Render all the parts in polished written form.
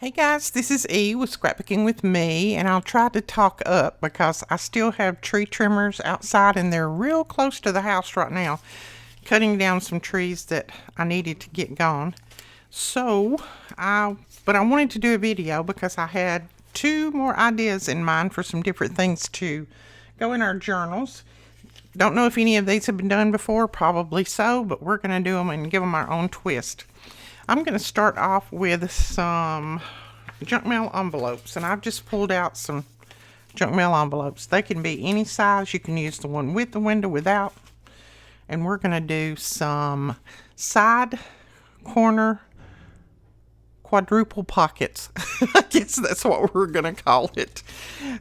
Hey guys, this is E with Scrapbooking with Me, and I'll try to talk up because I still have tree trimmers outside and they're real close to the house right now, cutting down some trees that I needed to get gone. But I wanted to do a video because I had two more ideas in mind for some different things to go in our journals. Don't know if any of these have been done before, probably so, but we're going to do them and give them our own twist. I'm going to start off with some junk mail envelopes, and I've just pulled out some junk mail envelopes. They can be any size. You can use the one with the window, without. And we're going to do some side corner quadruple pockets. I guess that's what we're going to call it.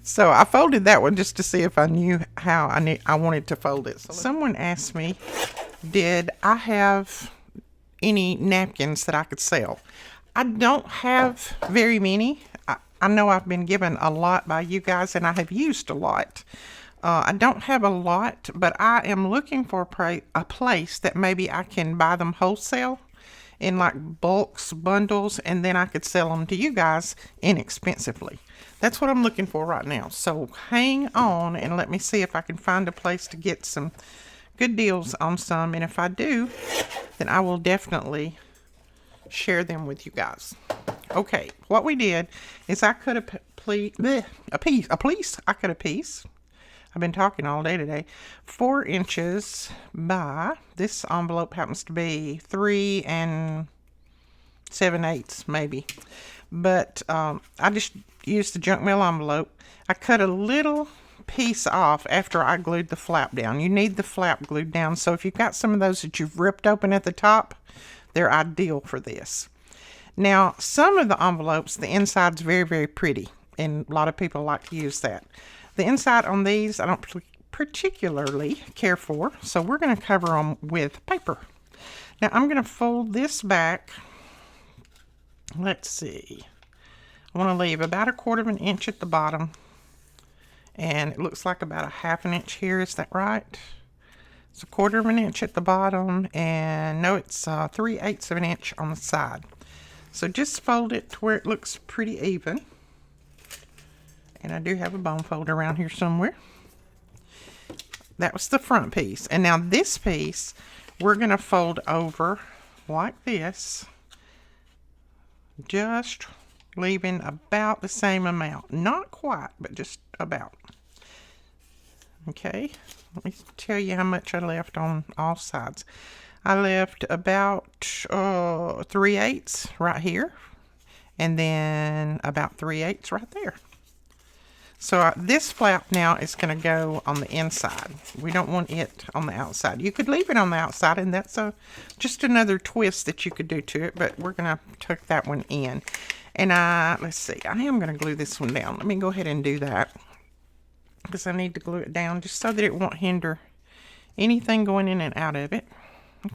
So I folded that one just to see if I knew how I wanted to fold it. So someone asked me, did I have any napkins that I could sell? I don't have very many. I know I've been given a lot by you guys, and I have used a lot. I don't have a lot, but I am looking for a place that maybe I can buy them wholesale in like bulks, bundles, and then I could sell them to you guys inexpensively. That's what I'm looking for right now. So hang on and let me see if I can find a place to get some good deals on some, and if I do, then I will definitely share them with you guys. Okay, what we did is I cut a piece. I've been talking all day today. 4 inches by, this envelope happens to be 3 7/8 maybe. But I just used the junk mail envelope. I cut a little piece off after I glued the flap down. You need the flap glued down, so if you've got some of those that you've ripped open at the top, they're ideal for this. Now, some of the envelopes, the inside's very, very pretty, and a lot of people like to use that. The inside on these, I don't particularly care for, so we're going to cover them with paper. Now, I'm going to fold this back. Let's see. I want to leave about 1/4 inch at the bottom, and it looks like about 1/2 inch here. Is that right? It's 1/4 inch at the bottom, and no, it's 3/8 inch on the side. So just fold it to where it looks pretty even. And I do have a bone folder around here somewhere. That was the front piece. And now this piece, we're going to fold over like this, just leaving about the same amount. Not quite, but just about. Okay, let me tell you how much I left on all sides. I left about 3/8 right here, and then about 3/8 right there. So this flap now is going to go on the inside. We don't want it on the outside. You could leave it on the outside, and that's just another twist that you could do to it, but we're going to tuck that one in. And let's see, I am going to glue this one down. Let me go ahead and do that, because I need to glue it down just so that it won't hinder anything going in and out of it.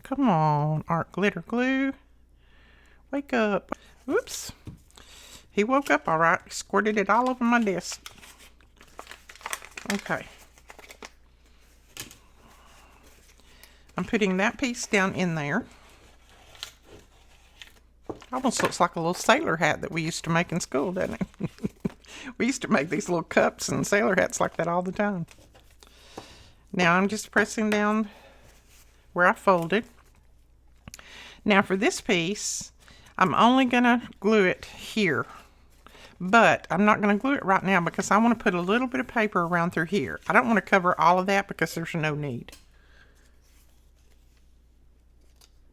Come on, art glitter glue. Wake up. Oops. He woke up all right. Squirted it all over my desk. Okay. I'm putting that piece down in there. Almost looks like a little sailor hat that we used to make in school, doesn't it? We used to make these little cups and sailor hats like that all the time. Now I'm just pressing down where I folded. Now for this piece, I'm only going to glue it here. But I'm not going to glue it right now because I want to put a little bit of paper around through here. I don't want to cover all of that because there's no need.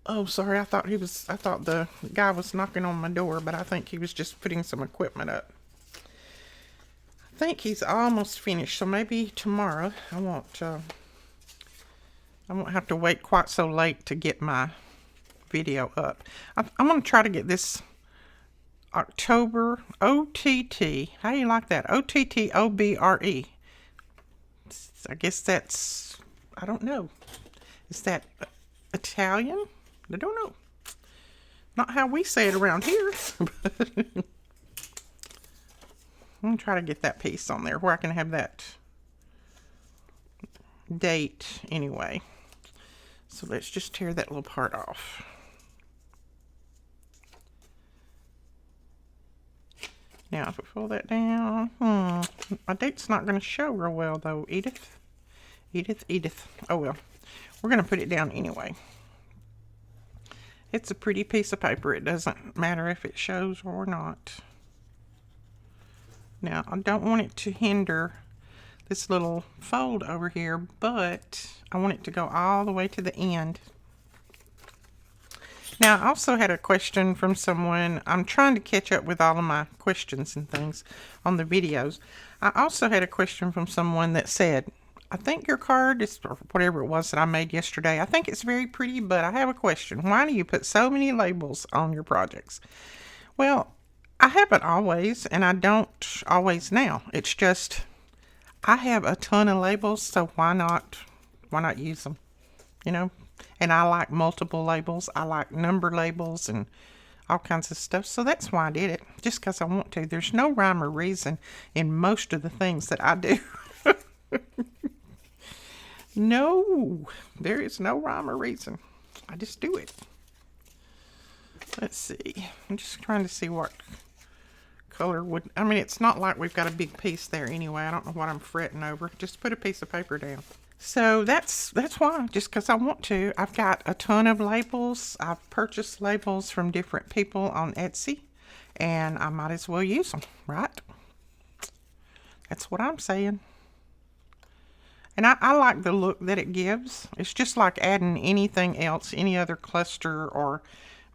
Oh, sorry, I thought the guy was knocking on my door, but I think he was just putting some equipment up. I think he's almost finished, so maybe tomorrow I won't have to wait quite so late to get my video up. I'm going to try to get this October OTT. How do you like that? OTTOBRE. I guess that's, I don't know. Is that Italian? I don't know. Not how we say it around here. I'm going to try to get that piece on there where I can have that date anyway. So let's just tear that little part off. Now, if we pull that down, my date's not going to show real well, though. Edith. Oh, well. We're going to put it down anyway. It's a pretty piece of paper. It doesn't matter if it shows or not. Now, I don't want it to hinder this little fold over here, but I want it to go all the way to the end. Now, I also had a question from someone. I'm trying to catch up with all of my questions and things on the videos. I also had a question from someone that said, I think your card is, or whatever it was that I made yesterday, I think it's very pretty, but I have a question. Why do you put so many labels on your projects? Well, I haven't always, and I don't always now. It's just, I have a ton of labels, so why not use them, you know? And I like multiple labels. I like number labels and all kinds of stuff. So that's why I did it, just because I want to. There's no rhyme or reason in most of the things that I do. No, there is no rhyme or reason. I just do it. Let's see. I'm just trying to see what color would... I mean, it's not like we've got a big piece there anyway. I don't know what I'm fretting over. Just put a piece of paper down. So that's why, just because I want to. I've got a ton of labels. I've purchased labels from different people on Etsy, and I might as well use them, right? That's what I'm saying. And I like the look that it gives. It's just like adding anything else, any other cluster, or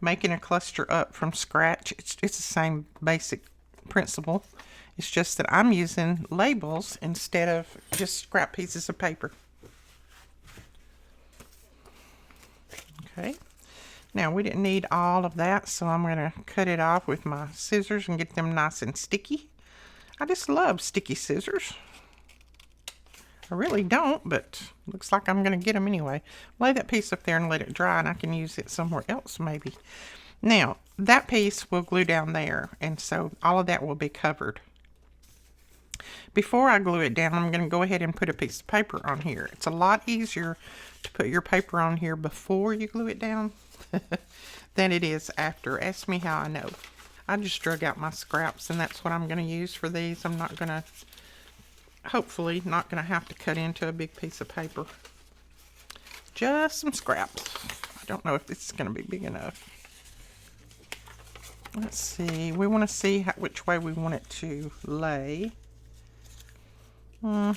making a cluster up from scratch. It's the same basic principle. It's just that I'm using labels instead of just scrap pieces of paper. Okay, now we didn't need all of that, so I'm going to cut it off with my scissors and get them nice and sticky. I just love sticky scissors. I really don't, but looks like I'm going to get them anyway. Lay that piece up there and let it dry, and I can use it somewhere else maybe. Now, that piece will glue down there, and so all of that will be covered. Before I glue it down, I'm going to go ahead and put a piece of paper on here. It's a lot easier to put your paper on here before you glue it down than it is after. Ask me how I know. I just drug out my scraps, and that's what I'm going to use for these. I'm not going to, hopefully, not going to have to cut into a big piece of paper. Just some scraps. I don't know if this is going to be big enough. Let's see. We want to see which way we want it to lay. No,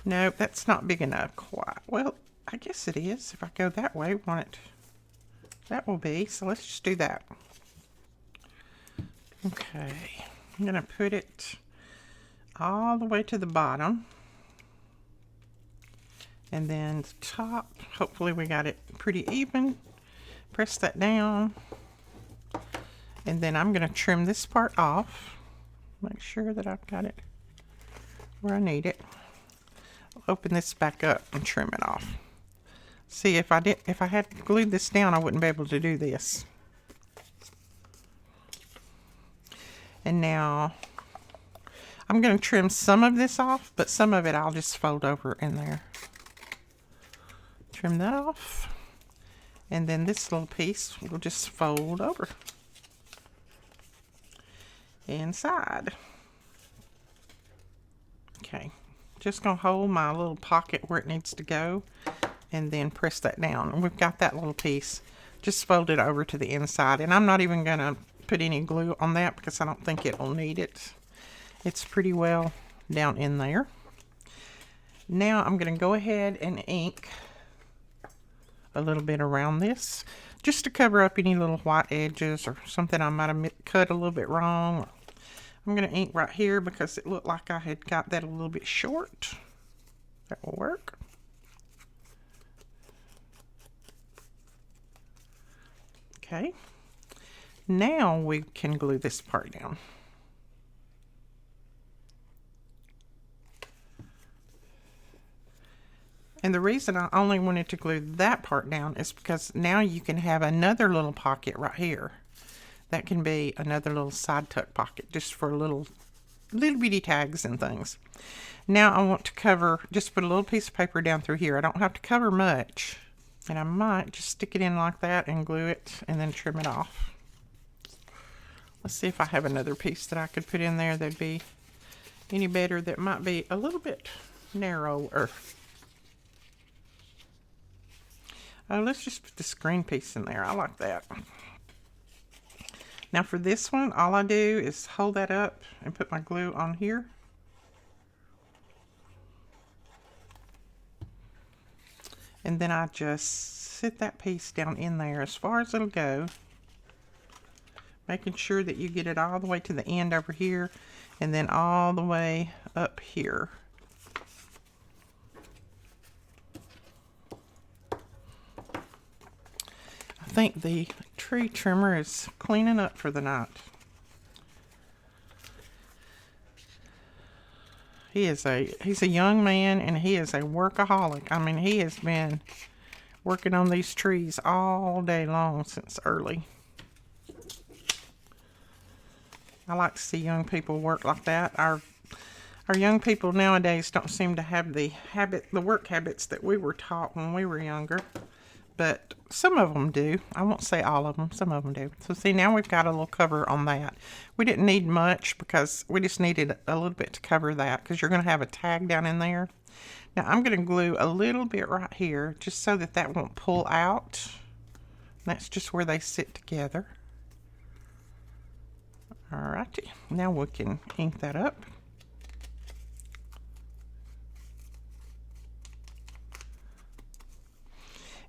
that's not big enough quite. Well, I guess it is. If I go that way, that will be. So let's just do that. Okay. I'm going to put it all the way to the bottom. And then the top. Hopefully we got it pretty even. Press that down. And then I'm going to trim this part off. Make sure that I've got it where I need it. I'll open this back up and trim it off. See, if I had glued this down, I wouldn't be able to do this. And now I'm going to trim some of this off, but some of it I'll just fold over in there. Trim that off. And then this little piece will just fold over inside. Okay, just gonna hold my little pocket where it needs to go and then press that down. And we've got that little piece just folded over to the inside, and I'm not even gonna put any glue on that because I don't think it'll need it. It's pretty well down in there. Now I'm gonna go ahead and ink a little bit around this just to cover up any little white edges or something I might have cut a little bit wrong. I'm going to ink right here because it looked like I had got that a little bit short. That will work. Okay. Now we can glue this part down. And the reason I only wanted to glue that part down is because now you can have another little pocket right here. That can be another little side tuck pocket just for little bitty tags and things. Now I want to cover, just put a little piece of paper down through here. I don't have to cover much. And I might just stick it in like that and glue it and then trim it off. Let's see if I have another piece that I could put in there that'd be any better, that might be a little bit narrower. Oh, let's just put the screen piece in there. I like that. Now for this one, all I do is hold that up and put my glue on here. And then I just sit that piece down in there as far as it'll go, making sure that you get it all the way to the end over here and then all the way up here. I think the tree trimmer is cleaning up for the night. He's a young man, and he is a workaholic. I mean, he has been working on these trees all day long since early. I like to see young people work like that. Our young people nowadays don't seem to have the work habits that we were taught when we were younger. But some of them do. I won't say all of them. Some of them do. So see, now we've got a little cover on that. We didn't need much because we just needed a little bit to cover that, because you're going to have a tag down in there. Now I'm going to glue a little bit right here just so that that won't pull out. That's just where they sit together. Alrighty. Now we can ink that up.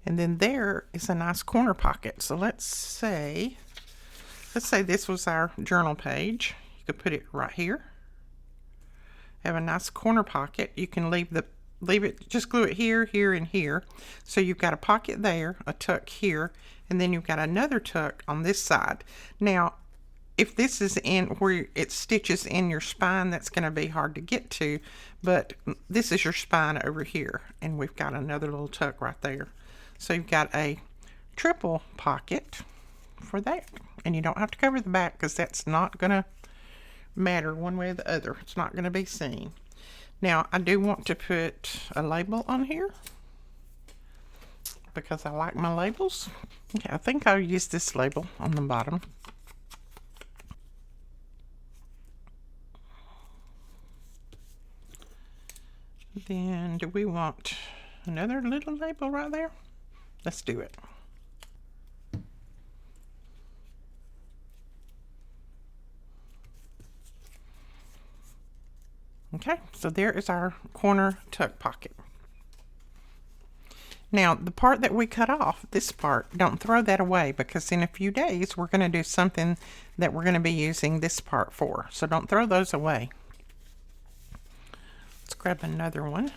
And then there is a nice corner pocket. So let's say this was our journal page. You could put it right here. Have a nice corner pocket. You can leave it, just glue it here, here, and here. So you've got a pocket there, a tuck here, and then you've got another tuck on this side. Now, if this is in where it stitches in your spine, that's going to be hard to get to, but this is your spine over here, and we've got another little tuck right there. So you've got a triple pocket for that, and you don't have to cover the back because that's not going to matter one way or the other. It's not going to be seen. Now I do want to put a label on here because I like my labels. Okay, I think I'll use this label on the bottom. Then do we want another little label right there? Let's do it. Okay, so there is our corner tuck pocket. Now, the part that we cut off, this part, don't throw that away, because in a few days we're going to do something that we're going to be using this part for. So don't throw those away. Let's grab another one.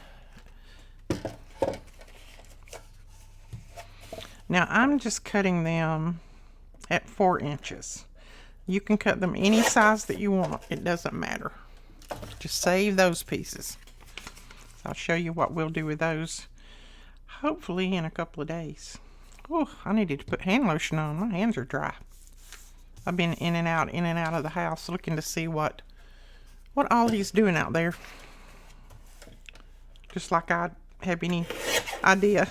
Now I'm just cutting them at 4 inches. You can cut them any size that you want. It doesn't matter. Just save those pieces. So I'll show you what we'll do with those hopefully in a couple of days. Oh, I needed to put hand lotion on. My hands are dry. I've been in and out of the house looking to see what all he's doing out there. Just like I have any idea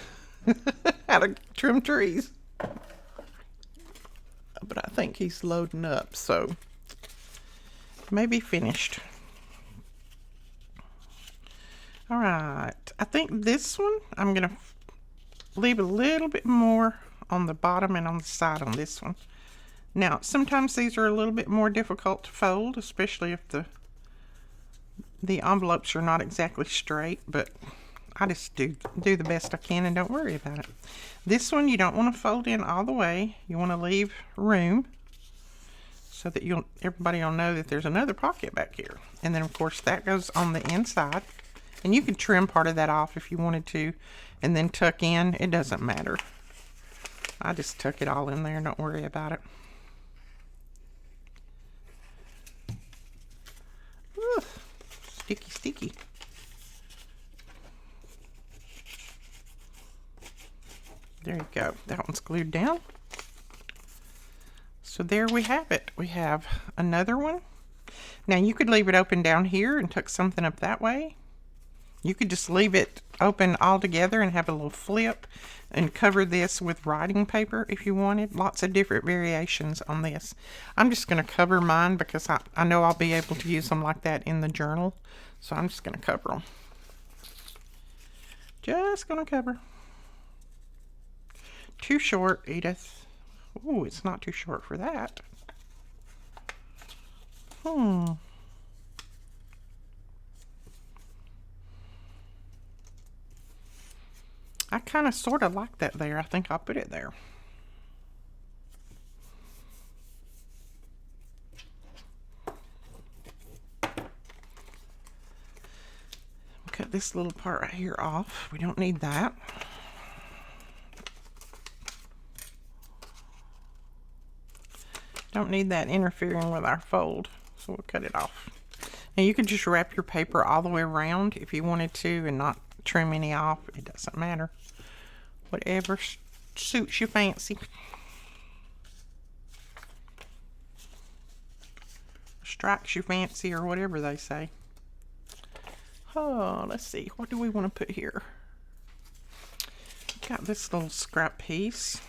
how to trim trees. But I think he's loading up, so maybe finished. All right, I think this one I'm gonna leave a little bit more on the bottom and on the side on this one. Now sometimes these are a little bit more difficult to fold, especially if the envelopes are not exactly straight, but I just do the best I can and don't worry about it. This one you don't want to fold in all the way. You want to leave room so that everybody will know that there's another pocket back here. And then of course that goes on the inside. And you can trim part of that off if you wanted to and then tuck in. It doesn't matter. I just tuck it all in there. Don't worry about it. Ugh, sticky, sticky. There you go. That one's glued down. So there we have it. We have another one. Now you could leave it open down here and tuck something up that way. You could just leave it open all together and have a little flip, and cover this with writing paper if you wanted. Lots of different variations on this. I'm just going to cover mine because I know I'll be able to use them like that in the journal. So I'm just going to cover them. Just going to cover. Too short, Edith. Ooh, it's not too short for that. I kind of sort of like that there. I think I'll put it there. Cut this little part right here off. We don't need that. Don't need that interfering with our fold, so we'll cut it off. Now you could just wrap your paper all the way around if you wanted to and not trim any off. It doesn't matter. Whatever suits your fancy. Strikes your fancy, or whatever they say. Oh, let's see. What do we want to put here? Got this little scrap piece.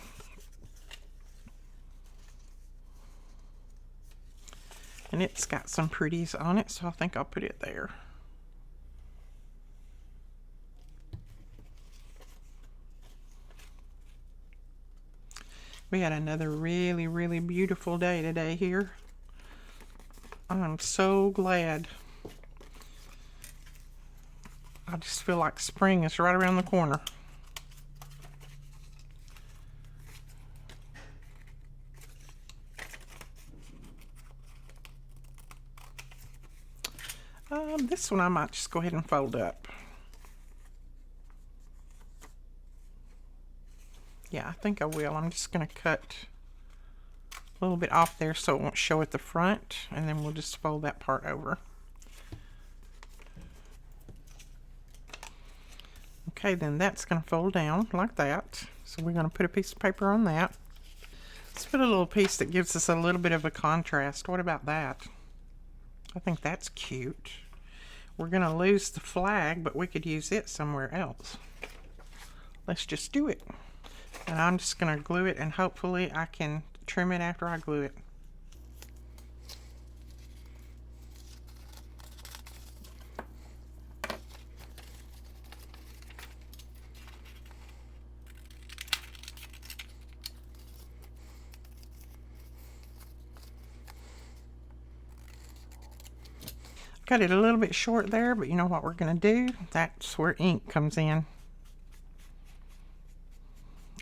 And it's got some pretties on it, so I think I'll put it there. We had another really, really beautiful day today here. I'm so glad. I just feel like spring is right around the corner. This one I might just go ahead and fold up. Yeah, I think I will. I'm just going to cut a little bit off there so it won't show at the front, and then we'll just fold that part over. Okay, then that's going to fold down like that. So we're going to put a piece of paper on that. Let's put a little piece that gives us a little bit of a contrast. What about that? I think that's cute. We're going to lose the flag, but we could use it somewhere else. Let's just do it. And I'm just going to glue it, and hopefully I can trim it after I glue it. Cut it a little bit short there, but you know what we're going to do? That's where ink comes in.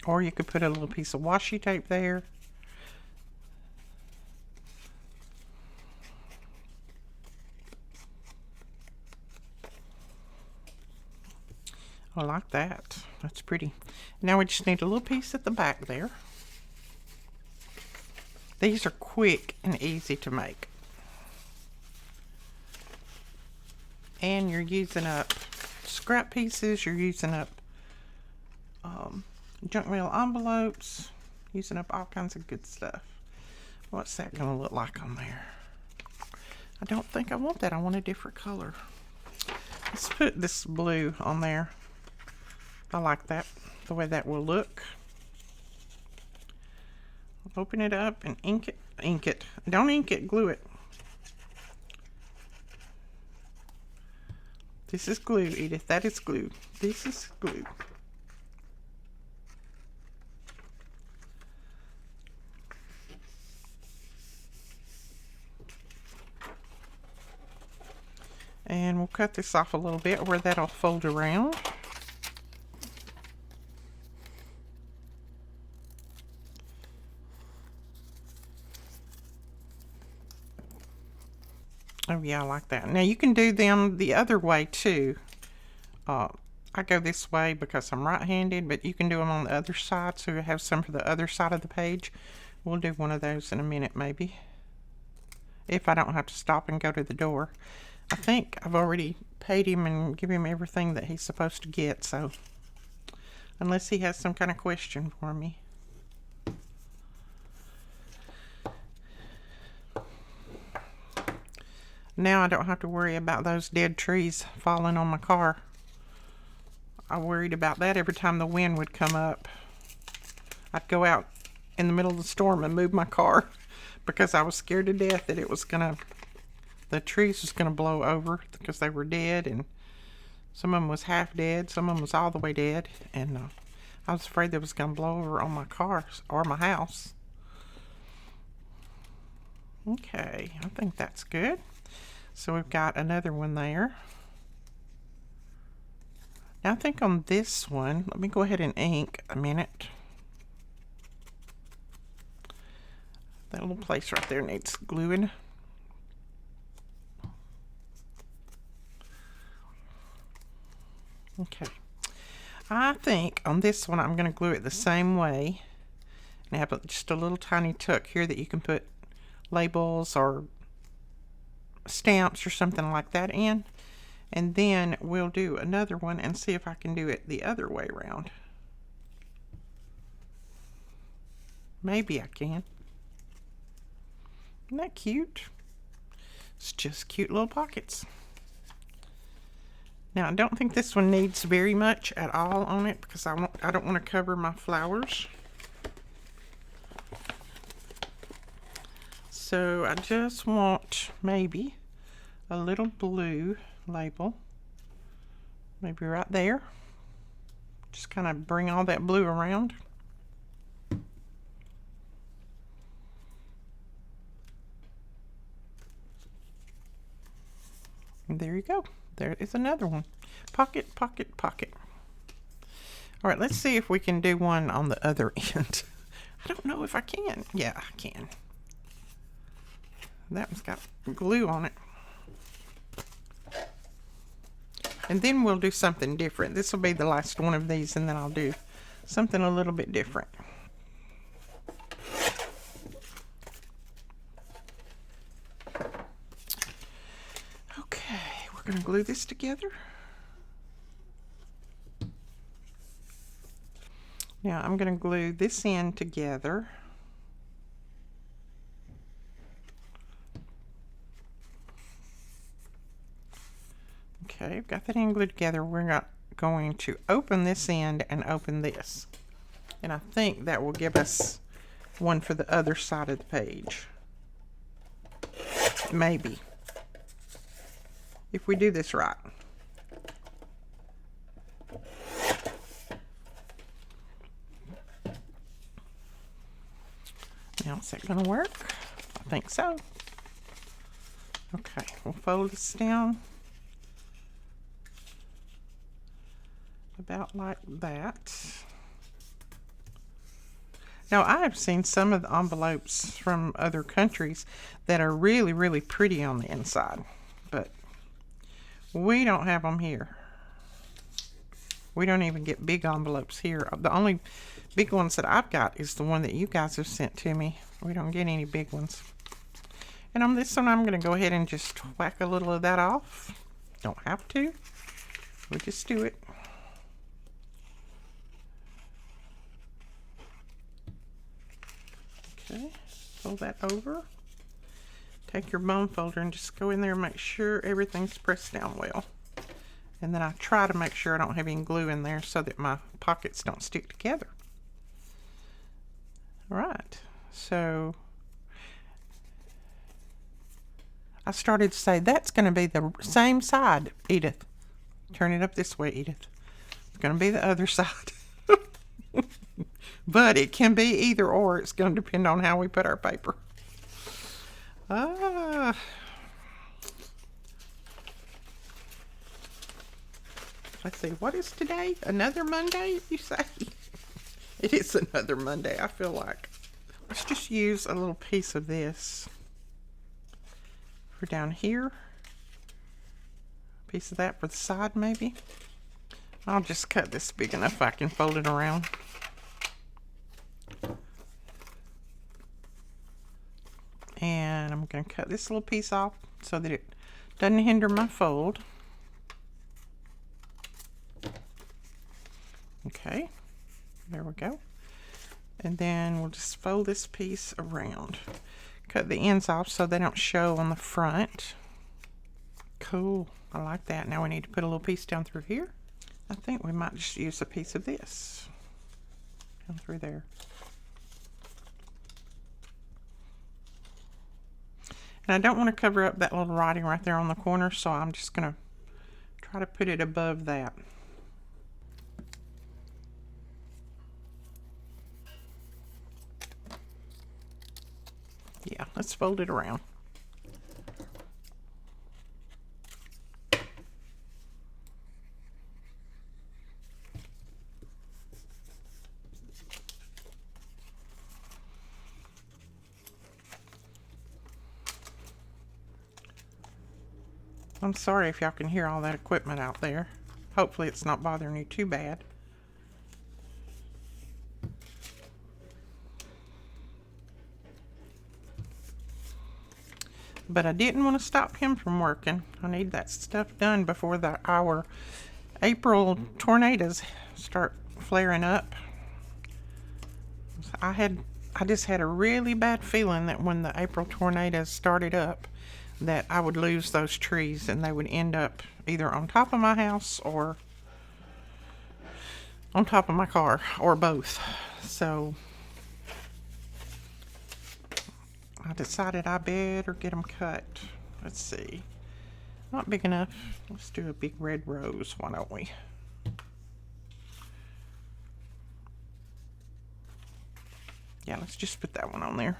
Or you could put a little piece of washi tape there. I like that. That's pretty. Now we just need a little piece at the back there. These are quick and easy to make. And you're using up scrap pieces, you're using up junk mail envelopes, using up all kinds of good stuff. What's that going to look like on there? I don't think I want that. I want a different color. Let's put this blue on there. I like that, the way that will look. Open it up and ink it. Ink it. Don't ink it, glue it. This is glue, Edith. That is glue. This is glue. And we'll cut this off a little bit where that'll fold around. Oh yeah, I like that. Now you can do them the other way too. I go this way because I'm right-handed, but you can do them on the other side, so you have some for the other side of the page. We'll do one of those in a minute maybe, if I don't have to stop and go to the door. I think I've already paid him and give him everything that he's supposed to get, so unless he has some kind of question for me. Now I don't have to worry about those dead trees falling on my car. I worried about that every time the wind would come up. I'd go out in the middle of the storm and move my car because I was scared to death that the trees was gonna blow over because they were dead, and some of them was half dead, some of them was all the way dead, and I was afraid they was gonna blow over on my car or my house. Okay, I think that's good. So we've got another one there. Now I think on this one, let me go ahead and ink a minute. That little place right there needs gluing. Okay, I think on this one I'm going to glue it the same way and have just a little tiny tuck here that you can put labels or stamps or something like that in, and then we'll do another one and see if I can do it the other way around. Maybe I can. Isn't that cute? It's just cute little pockets. Now, I don't think this one needs very much at all on it because I don't want to cover my flowers. So I just want maybe a little blue label, maybe right there. Just kind of bring all that blue around. And there you go. There is another one. Pocket, pocket, pocket. All right, let's see if we can do one on the other end. I don't know if I can. Yeah, I can. That one's got glue on it. And then we'll do something different. This will be the last one of these, and then I'll do something a little bit different. We're going to glue this together. Now I'm going to glue this end together. Okay, I've got that end glued together. We're going to open this end and open this. And I think that will give us one for the other side of the page. Maybe. If we do this right. Now, is that going to work? I think so. Okay, we'll fold this down about like that. Now, I have seen some of the envelopes from other countries that are really, really pretty on the inside, but we don't have them here. We don't even get big envelopes here. The only big ones that I've got is the one that you guys have sent to me. We don't get any big ones. And on this one, I'm going to go ahead and just whack a little of that off. Don't have to. We just do it. Okay, fold that over. Take your bone folder and just go in there and make sure everything's pressed down well. And then I try to make sure I don't have any glue in there so that my pockets don't stick together. All right, so I started to say that's going to be the same side, Edith. Turn it up this way, Edith. It's going to be the other side. But it can be either or. It's going to depend on how we put our paper. Let's see, what is today? Another Monday, you say? It is another Monday, I feel like. Let's just use a little piece of this for down here. A piece of that for the side, maybe. I'll just cut this big enough I can fold it around. And I'm going to cut this little piece off so that it doesn't hinder my fold. Okay, there we go. And then we'll just fold this piece around. Cut the ends off so they don't show on the front. Cool, I like that. Now we need to put a little piece down through here. I think we might just use a piece of this down through there. And I don't want to cover up that little writing right there on the corner, so I'm just going to try to put it above that. Yeah, let's fold it around. I'm sorry if y'all can hear all that equipment out there. Hopefully it's not bothering you too bad. But I didn't want to stop him from working. I need that stuff done before our April tornadoes start flaring up. I just had a really bad feeling that when the April tornadoes started up, that I would lose those trees and they would end up either on top of my house or on top of my car, or both. So I decided I better get them cut. Let's see. Not big enough. Let's do a big red rose, why don't we? Yeah, let's just put that one on there.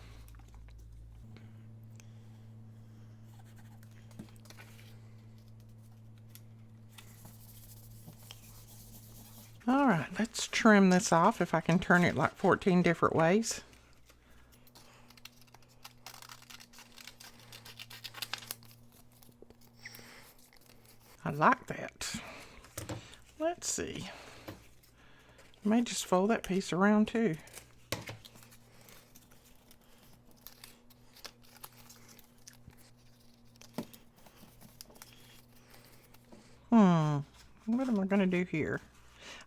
All right, let's trim this off if I can turn it like 14 different ways. I like that. Let's see. I may just fold that piece around too. What am I going to do here?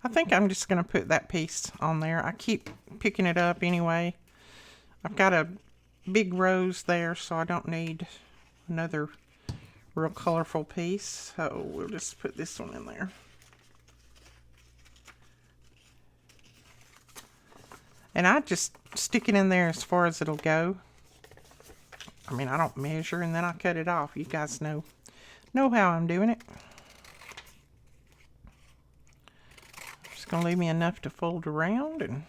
I think I'm just going to put that piece on there. I keep picking it up anyway. I've got a big rose there, so I don't need another real colorful piece. So we'll just put this one in there. And I just stick it in there as far as it'll go. I mean, I don't measure and then I cut it off. You guys know how I'm doing it. Just gonna leave me enough to fold around, and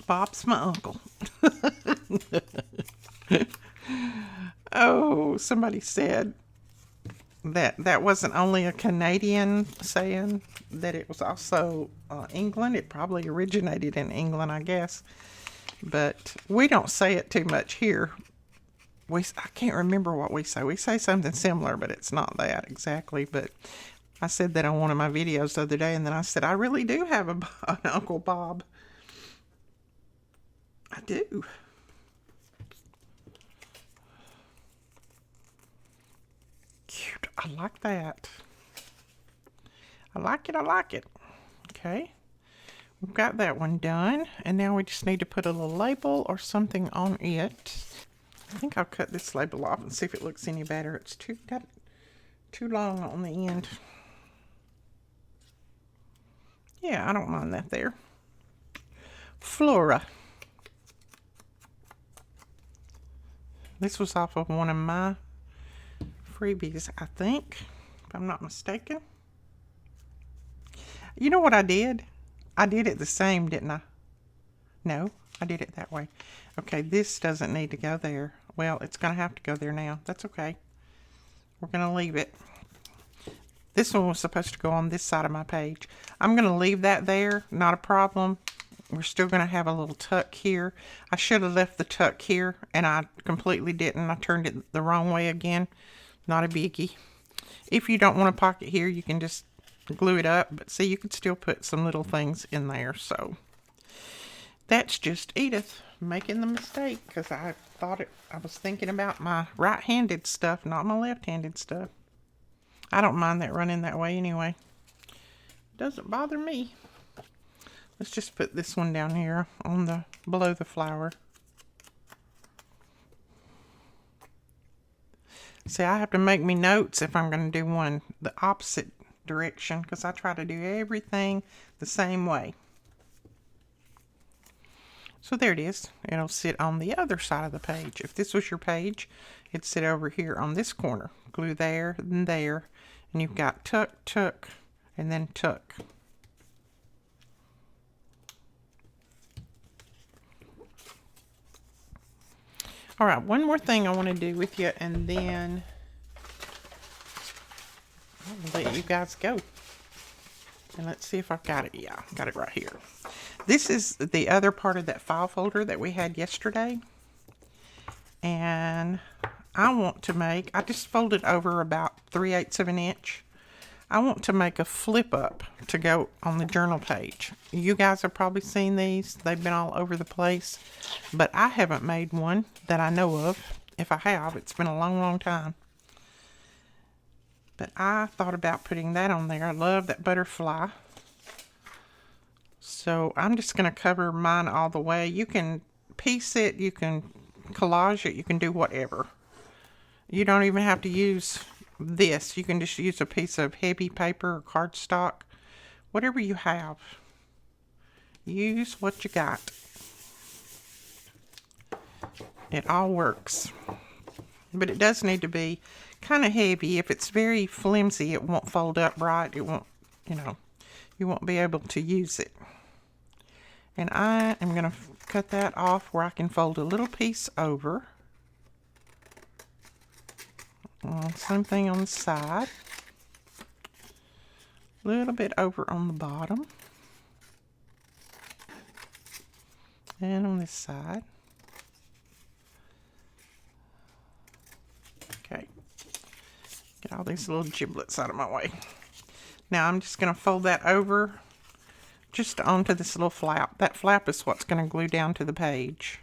Bob's my uncle. Oh, somebody said that wasn't only a Canadian saying, that it was also England. It probably originated in England, I guess. But we don't say it too much here. I can't remember what we say. We say something similar, but it's not that exactly. But I said that on one of my videos the other day, and then I said, I really do have an Uncle Bob. I do. Cute. I like that. I like it. I like it. Okay. We've got that one done. And now we just need to put a little label or something on it. I think I'll cut this label off and see if it looks any better. It's got too long on the end. Yeah, I don't mind that there. Flora. This was off of one of my freebies, I think, if I'm not mistaken. You know what I did? I did it the same, didn't I? No, I did it that way. Okay, this doesn't need to go there. Well, it's going to have to go there now. That's okay. We're going to leave it. This one was supposed to go on this side of my page. I'm going to leave that there. Not a problem. We're still going to have a little tuck here. I should have left the tuck here, and I completely didn't. I turned it the wrong way again. Not a biggie. If you don't want a pocket here, you can just glue it up. But see, you could still put some little things in there. So that's just Edith making the mistake, because I was thinking about my right-handed stuff, not my left-handed stuff. I don't mind that running that way anyway. Doesn't bother me. Let's just put this one down here on below the flower. See, I have to make me notes if I'm going to do one the opposite direction, because I try to do everything the same way. So there it is. It'll sit on the other side of the page. If this was your page, it'd sit over here on this corner. Glue there and there. And you've got tuck, tuck, and then tuck. All right, one more thing I want to do with you, and then I'll let you guys go. And let's see if I've got it. Yeah, got it right here. This is the other part of that file folder that we had yesterday. And I want to make, I just folded over about 3/8 of an inch. I want to make a flip up to go on the journal page. You guys have probably seen these. They've been all over the place. But I haven't made one that I know of. If I have, it's been a long, long time. But I thought about putting that on there. I love that butterfly. So I'm just going to cover mine all the way. You can piece it, you can collage it, you can do whatever. You don't even have to use this. You can just use a piece of heavy paper or cardstock. Whatever you have. Use what you got. It all works. But it does need to be kind of heavy. If it's very flimsy, it won't fold up right. It won't, you won't be able to use it. And I am going to cut that off where I can fold a little piece over. Same thing on the side. A little bit over on the bottom. And on this side. Okay. Get all these little giblets out of my way. Now I'm just going to fold that over just onto this little flap. That flap is what's going to glue down to the page.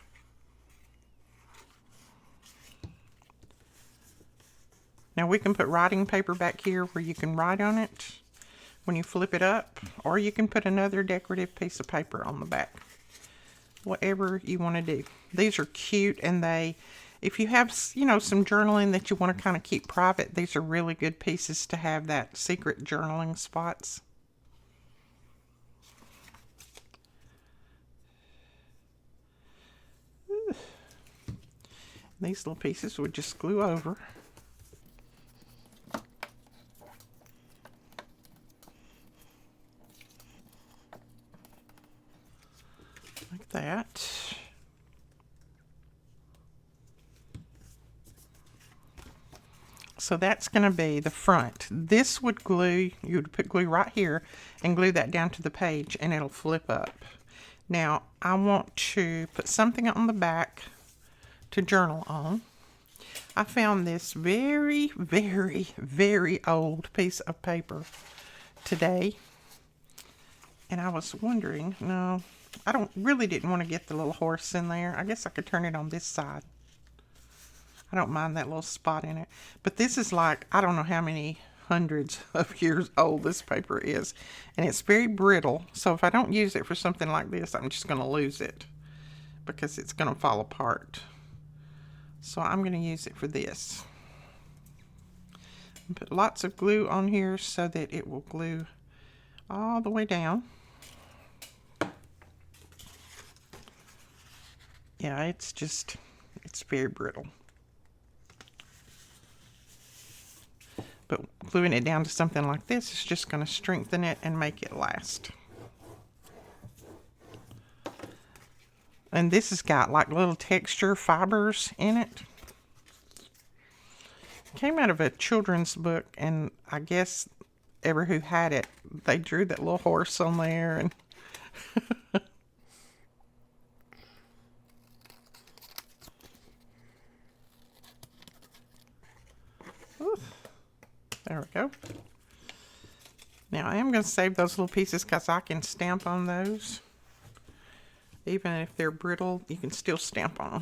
Now we can put writing paper back here where you can write on it when you flip it up, or you can put another decorative piece of paper on the back. Whatever you want to do. These are cute, and if you have, some journaling that you want to kind of keep private, these are really good pieces to have that secret journaling spots. These little pieces would just glue over. Like that. So that's going to be the front. This would glue, you would put glue right here and glue that down to the page, and it'll flip up. Now I want to put something on the back to journal on. I found this very, very, very old piece of paper today, and I was wondering, no, I didn't want to get the little horse in there. I guess I could turn it on this side. I don't mind that little spot in it. But this is like, I don't know how many hundreds of years old this paper is. And it's very brittle. So if I don't use it for something like this, I'm just going to lose it, because it's going to fall apart. So I'm going to use it for this. And put lots of glue on here so that it will glue all the way down. Yeah, it's very brittle. But gluing it down to something like this is just going to strengthen it and make it last. And this has got like little texture fibers in it. Came out of a children's book, and I guess ever who had it, they drew that little horse on there, and there we go. Now I am going to save those little pieces because I can stamp on those. Even if they're brittle, you can still stamp on them.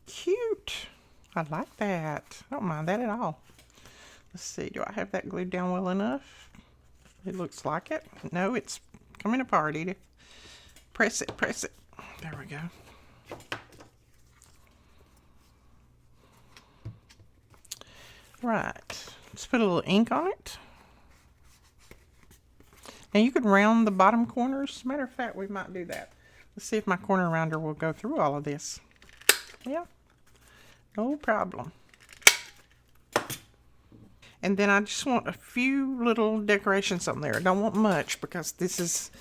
Cute. I like that. I don't mind that at all. Let's see, do I have that glued down well enough? It looks like it. No, it's coming apart, Edith. Press it, press it. There we go. Right. Let's put a little ink on it. Now you could round the bottom corners. Matter of fact, we might do that. Let's see if my corner rounder will go through all of this. Yeah, no problem. And then I just want a few little decorations on there. I don't want much because this is,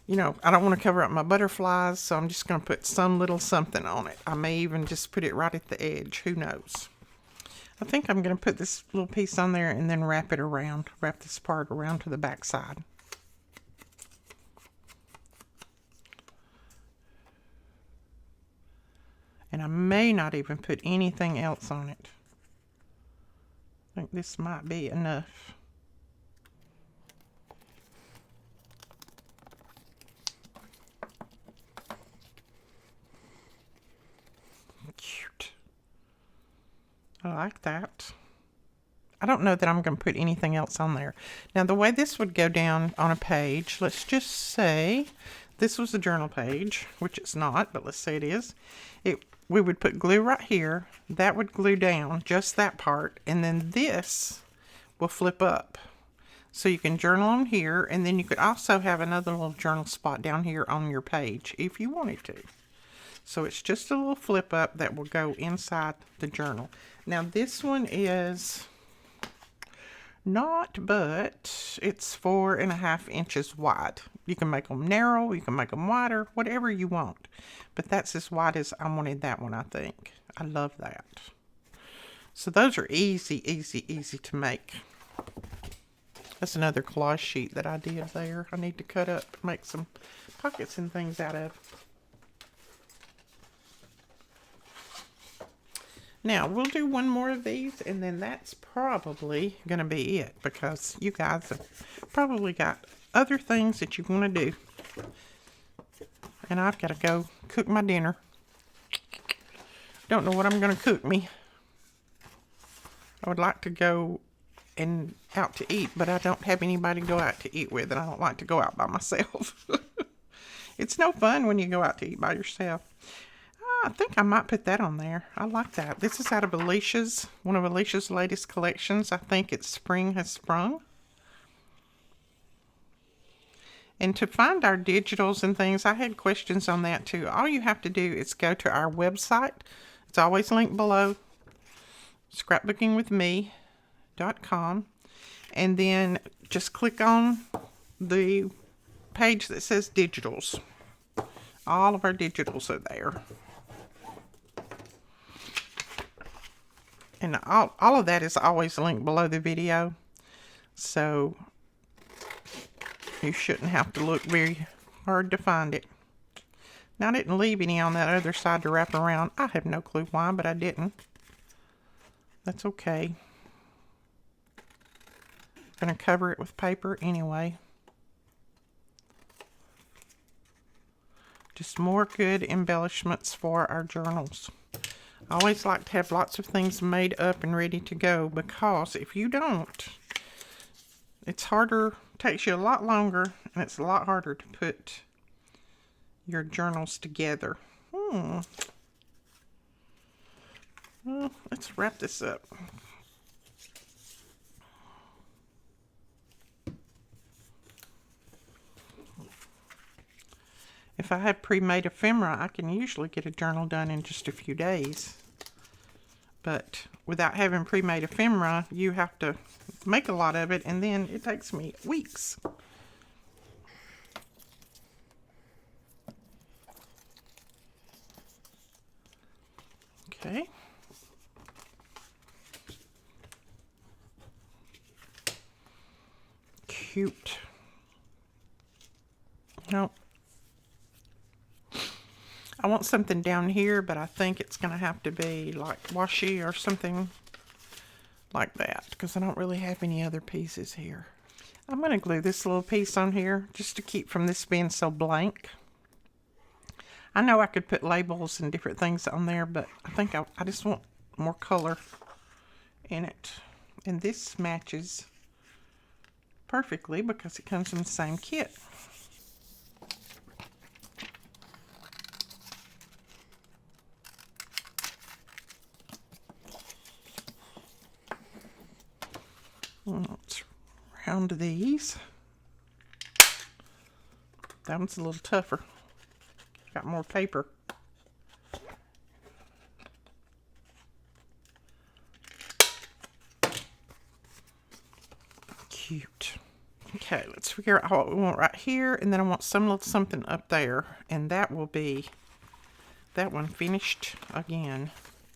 you know, I don't want to cover up my butterflies, so I'm just going to put some little something on it. I may even just put it right at the edge. Who knows? I think I'm going to put this little piece on there and then wrap it around. Wrap this part around to the back side. And I may not even put anything else on it. I think this might be enough. Cute. I like that. I don't know that I'm going to put anything else on there. Now, the way this would go down on a page, let's just say this was a journal page, which it's not, but let's say it is. We would put glue right here. That would glue down just that part, and then this will flip up. So you can journal on here, and then you could also have another little journal spot down here on your page if you wanted to. So it's just a little flip up that will go inside the journal. Now this one is not, but it's 4.5 inches wide. You can make them narrow, you can make them wider, whatever you want. But that's as wide as I wanted that one, I think. I love that. So those are easy, easy, easy to make. That's another collage sheet that I did there. I need to cut up, make some pockets and things out of. Now, we'll do one more of these, and then that's probably going to be it, because you guys have probably got other things that you want to do. And I've got to go cook my dinner. Don't know what I'm going to cook me. I would like to go and out to eat, but I don't have anybody to go out to eat with, and I don't like to go out by myself. It's no fun when you go out to eat by yourself. I think I might put that on there. I like that. This is out of Alicia's, one of Alicia's latest collections. I think it's Spring Has Sprung. And to find our digitals and things, I had questions on that too. All you have to do is go to our website. It's always linked below, scrapbookingwithme.com. And then just click on the page that says digitals. All of our digitals are there. And all of that is always linked below the video. So you shouldn't have to look very hard to find it. Now, I didn't leave any on that other side to wrap around. I have no clue why, but I didn't. That's okay. I'm going to cover it with paper anyway. Just more good embellishments for our journals. I always like to have lots of things made up and ready to go, because if you don't, it's harder, takes you a lot longer, and it's a lot harder to put your journals together. Well, let's wrap this up. If I have pre-made ephemera, I can usually get a journal done in just a few days. But without having pre-made ephemera, you have to make a lot of it, and then it takes me weeks. Okay. Cute. Nope. I want something down here, but I think it's going to have to be like washi or something like that, because I don't really have any other pieces here. I'm going to glue this little piece on here just to keep from this being so blank. I know I could put labels and different things on there, but I think I just want more color in it. And this matches perfectly because it comes in the same kit. Let's round these. That one's a little tougher. Got more paper. Cute. Okay, let's figure out what we want right here, and then I want some little something up there, and that will be that one finished again,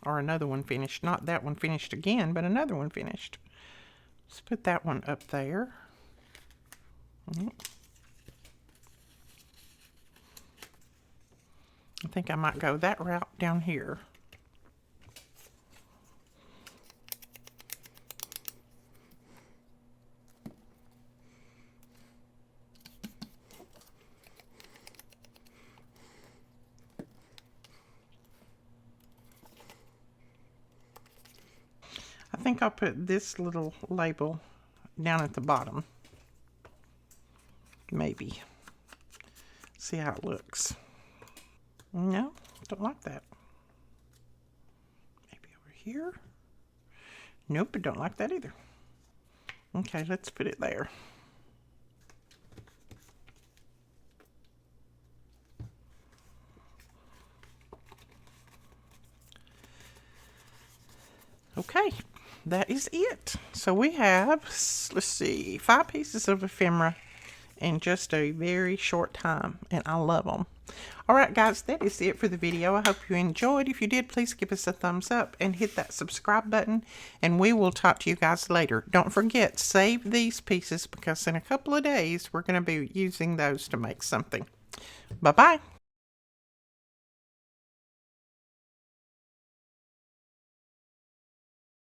or another one finished. Not that one finished again, but another one finished. Let's put that one up there. I think I might go that route down here. I think I'll put this little label down at the bottom. Maybe. See how it looks. No, don't like that. Maybe over here. Nope, I don't like that either. Okay, let's put it there. Okay, that is it. So we have, let's see, 5 pieces of ephemera in just a very short time, and I love them. Alright guys, that is it for the video. I hope you enjoyed. If you did, please give us a thumbs up and hit that subscribe button, and we will talk to you guys later. Don't forget, save these pieces because in a couple of days we're going to be using those to make something. Bye-bye.